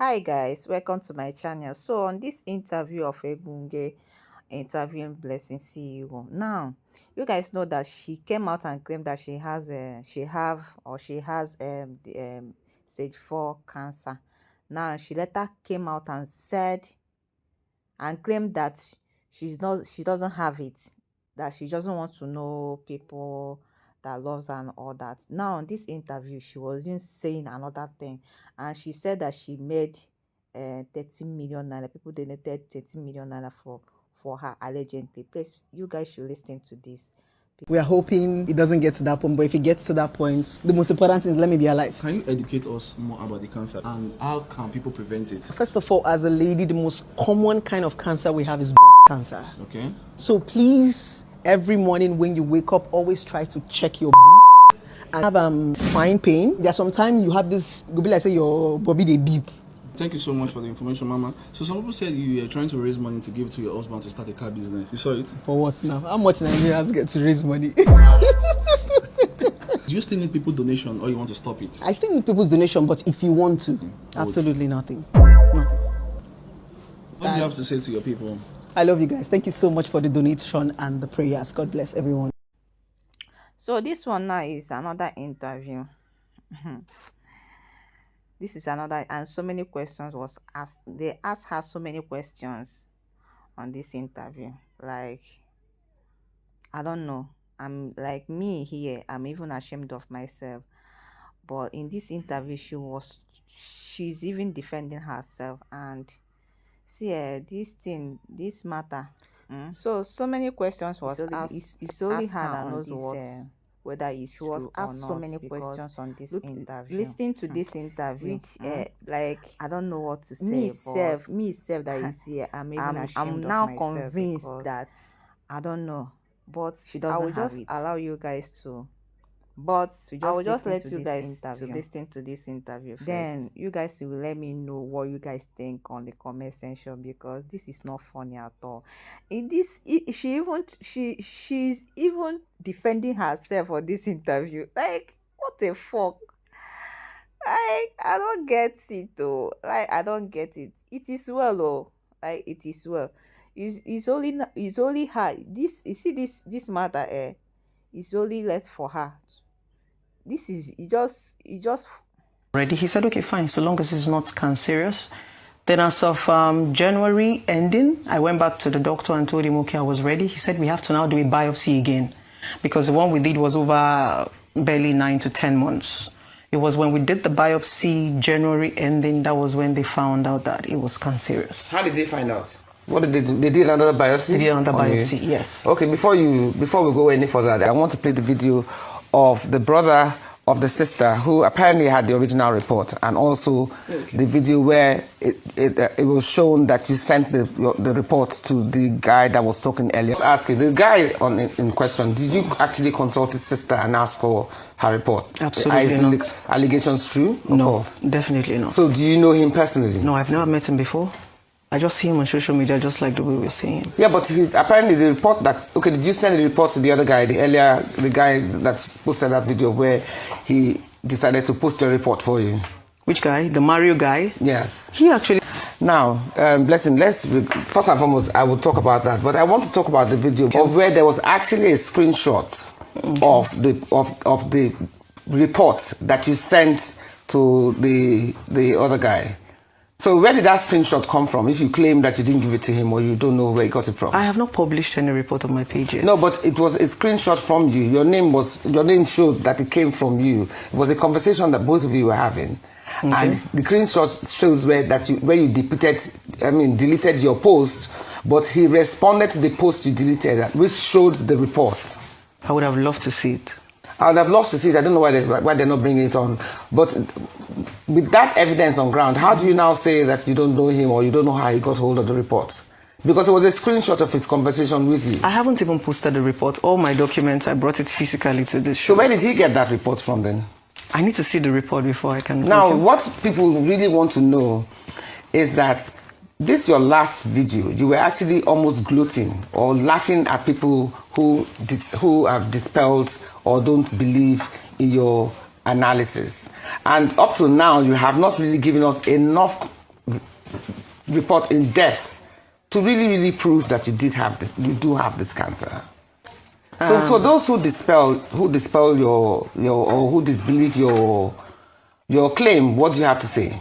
Hi guys, welcome to my channel. So on this interview of Egbunge interviewing Blessing CEO, now you guys know that she came out and claimed that she has stage 4 cancer. Now she later came out and said and claimed that she doesn't have it, that she doesn't want to know people that loves her and all that. Now in this interview she was even saying another thing, and she said that she made 13 million naira. People donated 13 million naira for her allegedly. Please, you guys should listen to this. We are hoping it doesn't get to that point, but if it gets to that point, the most important thing is let me be alive. Can you educate us more about the cancer and how can people prevent it? First of all, as a lady, the most common kind of cancer we have is breast cancer. Okay. So please, every morning when you wake up, always try to check your boobs and have spine pain. There's sometimes you have this, go be like say your body they beep. Thank you so much for the information, Mama. So some people said you are trying to raise money to give to your husband to start a car business. You saw it? For what now? How much Nigerians get to raise money? Do you still need people donation or you want to stop it? I still need people's donation, but if you want to, absolutely nothing. Nothing. What do you have to say to your people? I love you guys. Thank you so much for the donation and the prayers. God bless everyone. So this one now is another interview. This is another, and so many questions was asked. They asked her so many questions on this interview. Like, I don't know. I'm like me here. I'm even ashamed of myself. But in this interview, she's even defending herself. And see, this matter. So many questions was asked. It's only her that knows what. Whether it's true or not. So many questions on this interview. Listening to this interview, like I don't know what to say. Me self that is here, I'm now convinced that I don't know, but she doesn't. I will just allow you guys to. But I will just let you guys to listen to this interview first. Then you guys will let me know what you guys think on the comment section, because this is not funny at all. In this, she's even defending herself for this interview. Like, what the fuck? Like, I don't get it though. Like, I don't get it. It is well, oh, like it is well. It's only her. This, you see, this matter, it's only left for her. This is it just Already, he said, okay, fine, so long as it's not cancerous. Then as of January ending, I went back to the doctor and told him, okay, I was ready. He said we have to now do a biopsy again, because the one we did was over barely 9 to 10 months. It was when we did the biopsy, January ending, that was when they found out that it was cancerous. How did they find out? What did they do? They did another biopsy? They did another biopsy, yes. Okay, before we go any further, I want to play the video of the brother of the sister who apparently had the original report, and also the video where it was shown that you sent the report to the guy that was talking earlier. Let's ask you, the guy in question, did you actually consult his sister and ask for her report? Absolutely not. Allegations true or false? Definitely not. So do you know him personally? No, I've never met him before. I just see him on social media, just like the way we're seeing him. Yeah, but he's apparently the report that... Okay, did you send the report to the other guy, the guy that posted that video where he decided to post a report for you? Which guy? The Mario guy? Yes. He actually... Now, Blessing, first and foremost, I will talk about that, but I want to talk about the video of where there was actually a screenshot of the report that you sent to the other guy. So where did that screenshot come from, if you claim that you didn't give it to him or you don't know where you got it from? I have not published any report on my page yet. No, but it was a screenshot from you. Your name showed that it came from you. It was a conversation that both of you were having. Okay. And the screenshot shows where you deleted your post, but he responded to the post you deleted, which showed the report. I would have loved to see it. I would have loved to see it. I don't know why they're not bringing it on. But with that evidence on ground, how do you now say that you don't know him or you don't know how he got hold of the report? Because it was a screenshot of his conversation with you. I haven't even posted the report. All my documents, I brought it physically to the show. So where did he get that report from then? I need to see the report before I can... Now, what people really want to know is that this your last video, you were actually almost gloating or laughing at people who have dispelled or don't believe in your analysis. And up to now, you have not really given us enough report in depth to really, really prove that you do have this cancer. So for those who dispel your or who disbelieve your claim, what do you have to say?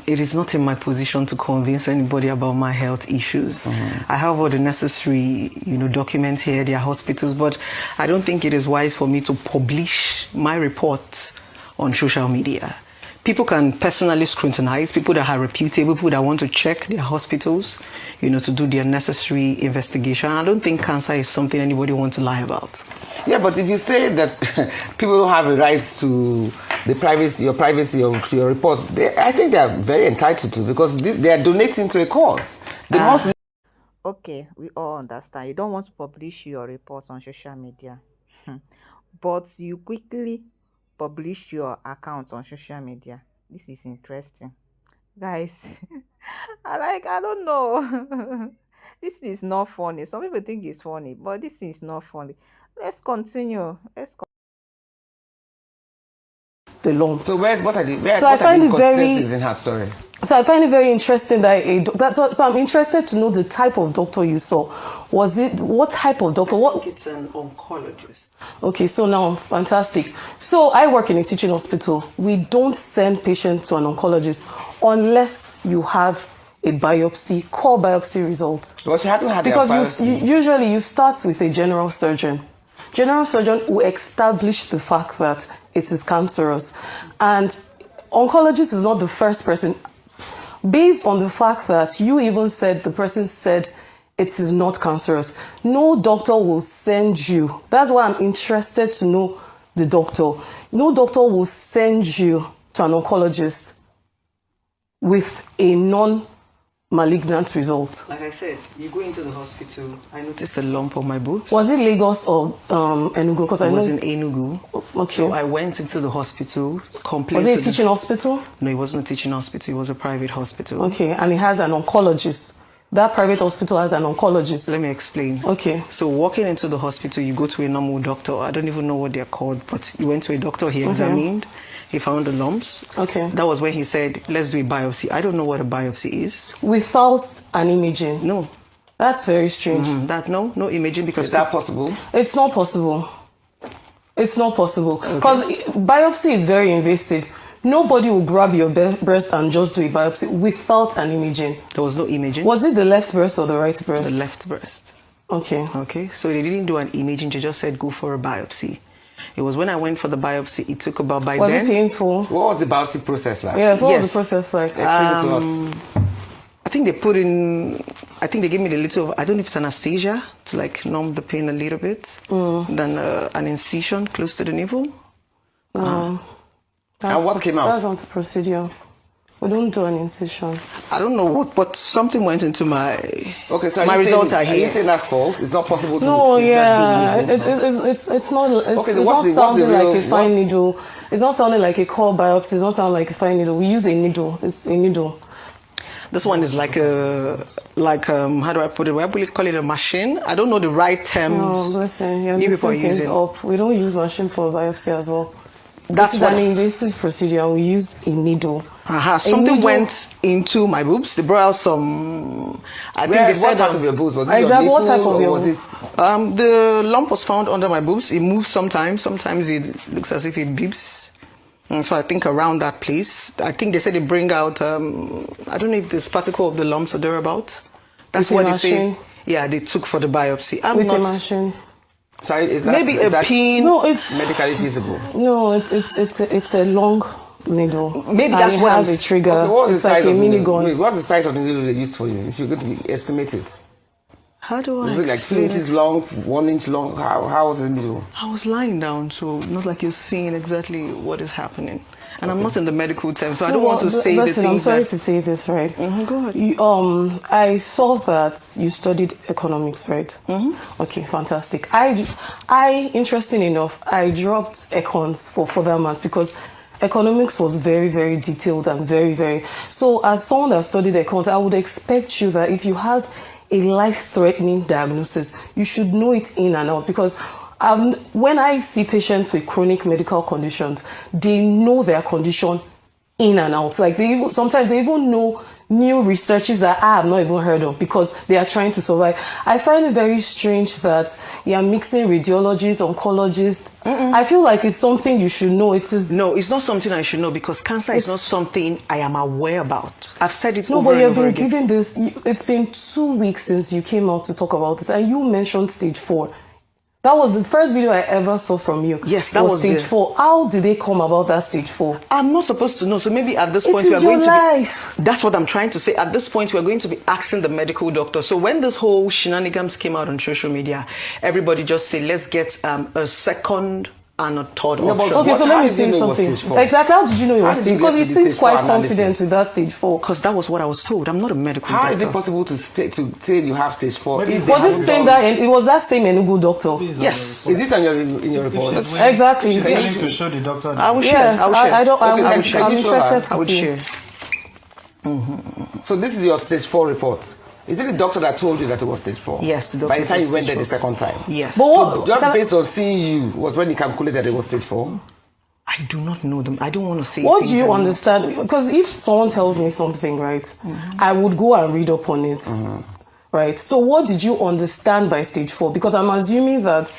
It is not in my position to convince anybody about my health issues. I have all the necessary, documents here, there are hospitals, but I don't think it is wise for me to publish my report on social media. People can personally scrutinize, people that are reputable, people that want to check their hospitals, to do their necessary investigation. I don't think cancer is something anybody wants to lie about. Yeah, but if you say that people don't have a right to your privacy, or to your reports, I think they are very entitled to, because they are donating to a cause. They must. Okay, we all understand. You don't want to publish your reports on social media, but you quickly publish your account on social media. This is interesting, guys. I don't know. This is not funny. Some people think it's funny, but this is not funny. Let's continue. The lump. So what are the inconsistencies in her story? So I find it very interesting that so I'm interested to know the type of doctor you saw. What type of doctor? It's an oncologist. Okay, so now, fantastic. So I work in a teaching hospital. We don't send patients to an oncologist unless you have a core biopsy result. Well, she hadn't had because usually you start with a general surgeon. General surgeon will establish the fact that it is cancerous, and oncologist is not the first person. Based on the fact that you even said the person said it is not cancerous, no doctor will send you. That's why I'm interested to know the doctor. No doctor will send you to an oncologist with a non-malignant result. Like I said, you go into the hospital, I noticed a lump on my boobs. Was it Lagos or Enugu? Because It was in Enugu. Okay. So I went into the hospital, Was it a teaching hospital? No, it wasn't a teaching hospital. It was a private hospital. Okay, and it has an oncologist. That private hospital has an oncologist. Let me explain. Okay. So walking into the hospital, you go to a normal doctor. I don't even know what they're called, but you went to a doctor, he examined, he found the lumps. Okay. That was when he said, let's do a biopsy. I don't know what a biopsy is. Without an imaging? No. That's very strange. No imaging, because... Is that possible? It's not possible. It's not possible. Because biopsy is very invasive. Nobody will grab your breast and just do a biopsy without an imaging. There was no imaging. Was it the left breast or the right breast? The left breast. Okay. Okay, so they didn't do an imaging, they just said go for a biopsy. It was when I went for the biopsy, it took about Was it painful? What was the biopsy process like? Yes, what was the process like? Explain it to us. I think they gave me the little, I don't know if it's anesthesia to like numb the pain a little bit. Then an incision close to the nipple. And what came out? That's not the procedure. We don't do an incision. I don't know what, but something went into my... Okay, so my results are Are you here. saying that's false? It's not possible to... No, yeah, it's it's not. It's Okay, not sounding like a fine what's- needle. It's not sounding like a core biopsy. It's not sounding like a fine needle. We use a needle. It's a needle. This one is like how do I put it? I really call it a machine. I don't know the right terms. No, listen, you're You people mixing are things using. up. We don't use machine for biopsy as well. That's It's what an invasive procedure. We use a needle. something needle- went into my boobs. They brought out some. I think Where, they what said part of your boobs? Was it Exactly, your what nipple, type of or your- was it... the lump was found under my boobs. It moves sometimes. Sometimes it looks as if it beeps. And so I think around that place, I think they said they bring out. I don't know if this particle of the lumps or thereabout. That's With a what they say. machine? Yeah, they took for the biopsy. I'm With not. a machine. Sorry, is that... Maybe a that's pin. No, it's medically feasible? it's a long needle. Maybe And that's it what has I'm- a trigger. Okay, what's the It's like size a of the mini needle? gun. Wait, what's the size of the needle they used for you? If you're going to estimate it. How do I? Was it like 2 explain inches it? long, 1 inch long? How was the needle? I was lying down, so not like you're seeing exactly what is happening. And I'm not in the medical term, so I don't want to say the listen, I'm things sorry that... to say this, right? Go ahead. I saw that you studied economics, right? Okay, fantastic. Interesting enough, I dropped econs for further maths because economics was very, very detailed and very, very... So as someone that studied econs, I would expect you that if you have a life-threatening diagnosis, you should know it in and out, because when I see patients with chronic medical conditions, they know their condition in and out. Like sometimes they even know new researches that I have not even heard of because they are trying to survive. I find it very strange that you are mixing radiologists, oncologists. I feel like it's something you should know. It is No, it's not something I should know because cancer is not something I am aware about. I've said it no, over but and you've over been again. given this. It's been 2 weeks since you came out to talk about this, and you mentioned stage 4. That was the first video I ever saw from you. Yes, that was stage the- 4. How did they come about that stage 4? I'm not supposed to know, so maybe at this point It we are is going your to life. be. That's what I'm trying to say. At this point, we are going to be asking the medical doctor. So when this whole shenanigans came out on social media, everybody just said, let's get a second and a third No, but option. Okay, so How let me did you say know it was something. stage 4? Exactly. How did you know it How was did stage? you Because get he to the seems stage 4 quite analysis? confident with that stage 4. Because that was what I was told. I'm not a medical How doctor. is it possible to say you have stage 4? Maybe if it they Was haven't it same done- that it was that same Enugu doctor? Yes. Is it on in your report? she's Exactly. She's Yes. willing to show the doctor. I will share. Yes, I will share. I don't. Okay, I'm can you show her? interested I to would see. share. So this is your stage 4 report. Is it the doctor that told you that it was stage 4? Yes, the doctor By the time said you went stage there the second time? Yes. But what? Just can I- based on seeing you was when he calculated that it was stage 4? I do not know them. I don't want to say What things do you I'm not- understand? Because if someone tells me something, right, I would go and read up on it, right? So what did you understand by stage 4? Because I'm assuming that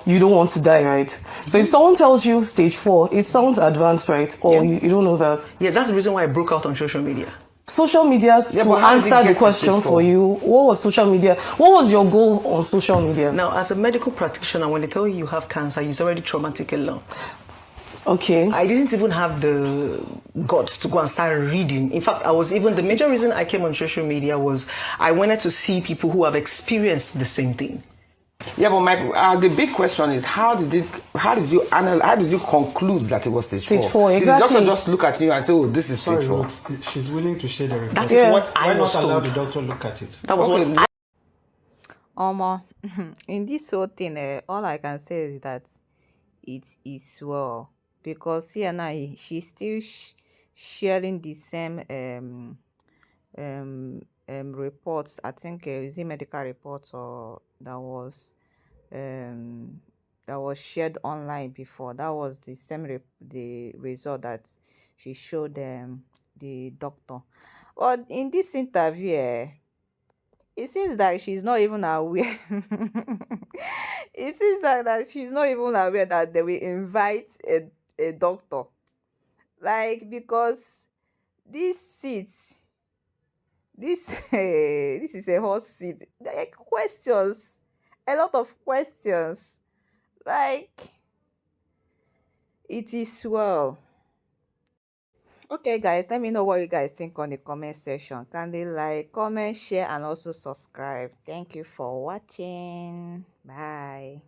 you don't want to die, right? So if someone tells you stage 4, it sounds advanced, right? Or you don't know that. Yeah, that's the reason why I broke out on social media. Social media, Yeah, to but how did it answer get the to question stage for 4? you, what was social media? What was your goal on social media? Now, as a medical practitioner, when they tell you you have cancer, it's already traumatic alone. Okay. I didn't even have the guts to go and start reading. In fact, the major reason I came on social media was I wanted to see people who have experienced the same thing. Yeah, but the big question is how did you conclude that it was stage 4? Stage 4, Did exactly. the doctor just look at you and say, oh, this is Sorry, stage 4? Rose, she's willing to share the report. That is Yeah. what I Why was not allow told. the doctor to look at it? That was Okay, what Omo, in this whole thing, all I can say is that it is well because here now she's still sharing the same reports. I think is it medical reports or that was shared online before. That was the same the result that she showed the doctor. But in this interview, it seems like she's not even aware. It seems like that she's not even aware that they will invite a doctor. Like, because this seat, this this is a hot seat. Like, questions, a lot of questions. Like, it is well. Okay, guys, let me know what you guys think on the comment section. Kindly like, comment, share, and also subscribe. Thank you for watching. Bye.